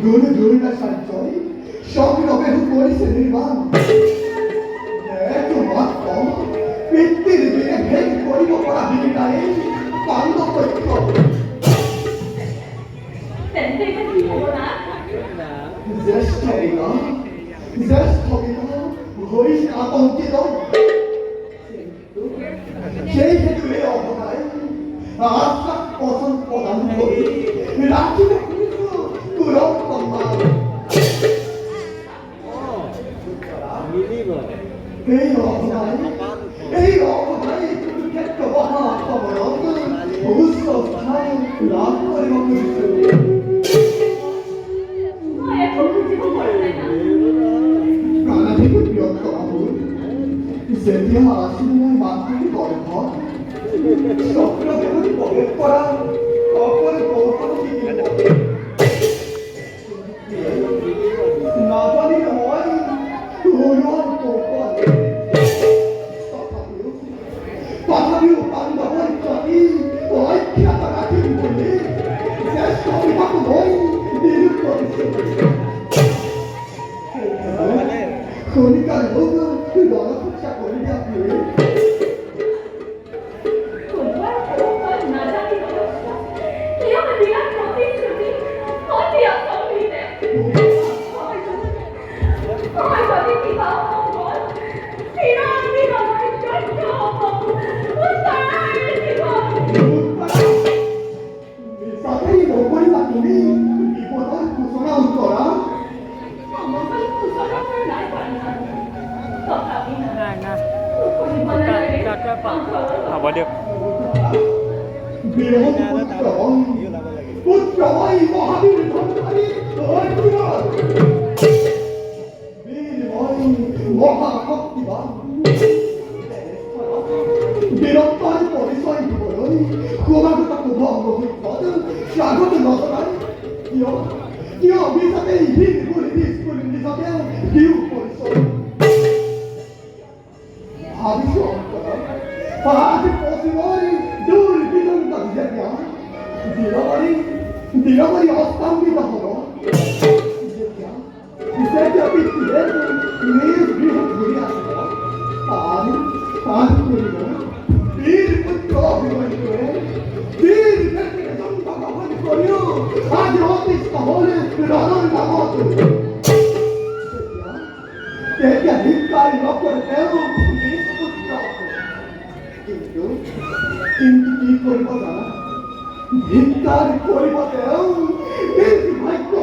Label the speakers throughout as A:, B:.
A: গুৰু দুৰ্গা সঞ্চয় সবিৰৱে কৰিছে নিৰ্মাণ তোমাক কম পিতৃৰ দিনে ভেদ কৰিব পৰা বিনিতাই কাণ্ড সত্য জ্যেষ্ঠ পিতা ভৰিত আতংকিত সেই হেতুৰে অৱতাৰে আশ্বাস পচন প্ৰদান কৰি ৰাখিব তুৰক সন্মান এই অৱতাৰে কুৰুক্ষেত্ৰ মহাসমৰত উচ্চ স্থান লাভ কৰিব খুজিছে যেতিয়া আছিলেন মাতৃ গৰ্ভত স্বপ্নদেৱত প্ৰৱেশ কৰা অকল কৌশল নাজানিল মই ঘৰুৱাৰ কৌশল তথাপিও পাণ্ডৱৰ প্ৰতি অখ্যাত ৰাখিম বুলি জ্যেষ্ঠ পিতাক লৈ নিয়োগ কৰিছিল সোনকালে ৰণশিক্ষা কৰি দিয়াটোৱে
B: হ'ব দিয়ক
A: মহাশক্তিবান বীৰত্বৰ পৰিচয় দিবলৈ ক্ৰমাগত কুভংগত স্বাগত নজনাই কিয় অভিশাপে ইভিন স্কুল নিজকে দিও পৰিচয় ভাবিছো আজি পশ্চিমৰ দূৰ বিদন্ত যেতিয়া দিলবাৰী অস্তাম্বিত হ'ব যেতিয়া পিতৃয়ে নিজ গৃহত ঘূৰি আহিব তাত কৰিব বীৰ পুত্ৰ অভিমন্যুৱে বীৰ ব্যক্তিকে জন্মগ্ৰহণ কৰিও আজি অতিষ্ঠ হ'ল ৰণৰ নামত তেতিয়া ধিক্কাৰ নকৰে তেওঁ নিজ পুত্ৰ কিন্তু কি কৰিব জানা ধিক্কাৰ কৰিব তেওঁ নিজ ভাগ্য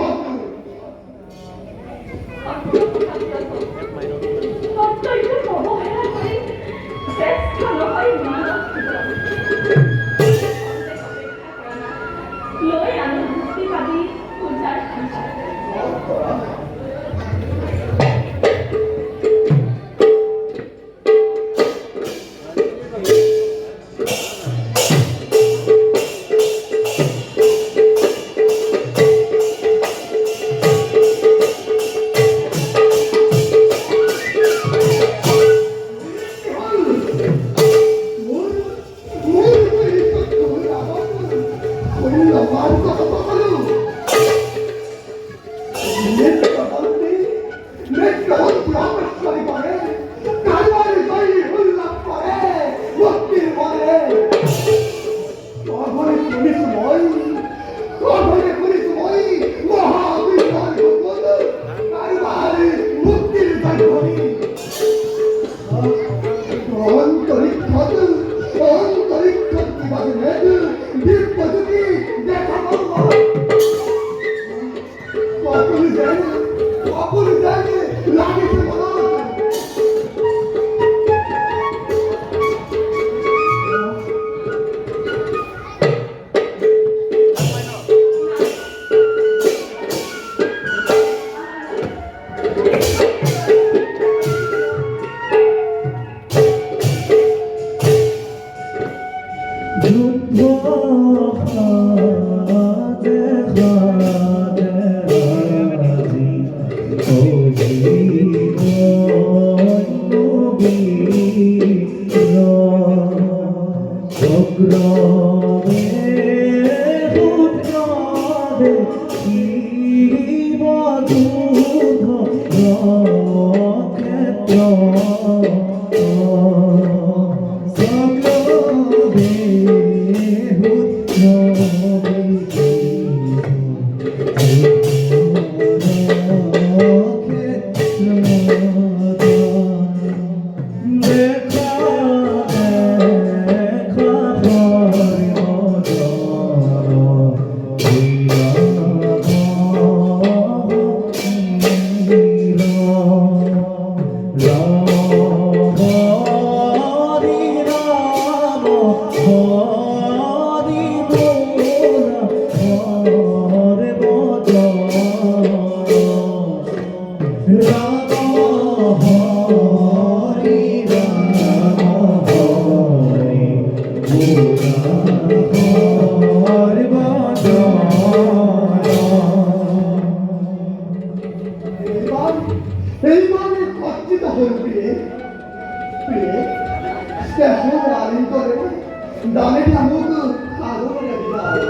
A: দামে আমুক সাগরে বিদায়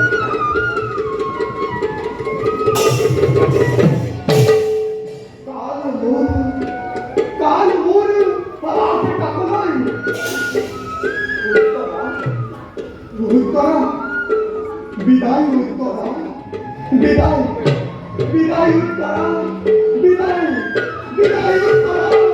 A: কাল মোর পালাতে কাকলাই উত্তরা বিদায় উত্তরা বিদায় বিদায় উত্তরা বিদায় বিদায় উত্তরা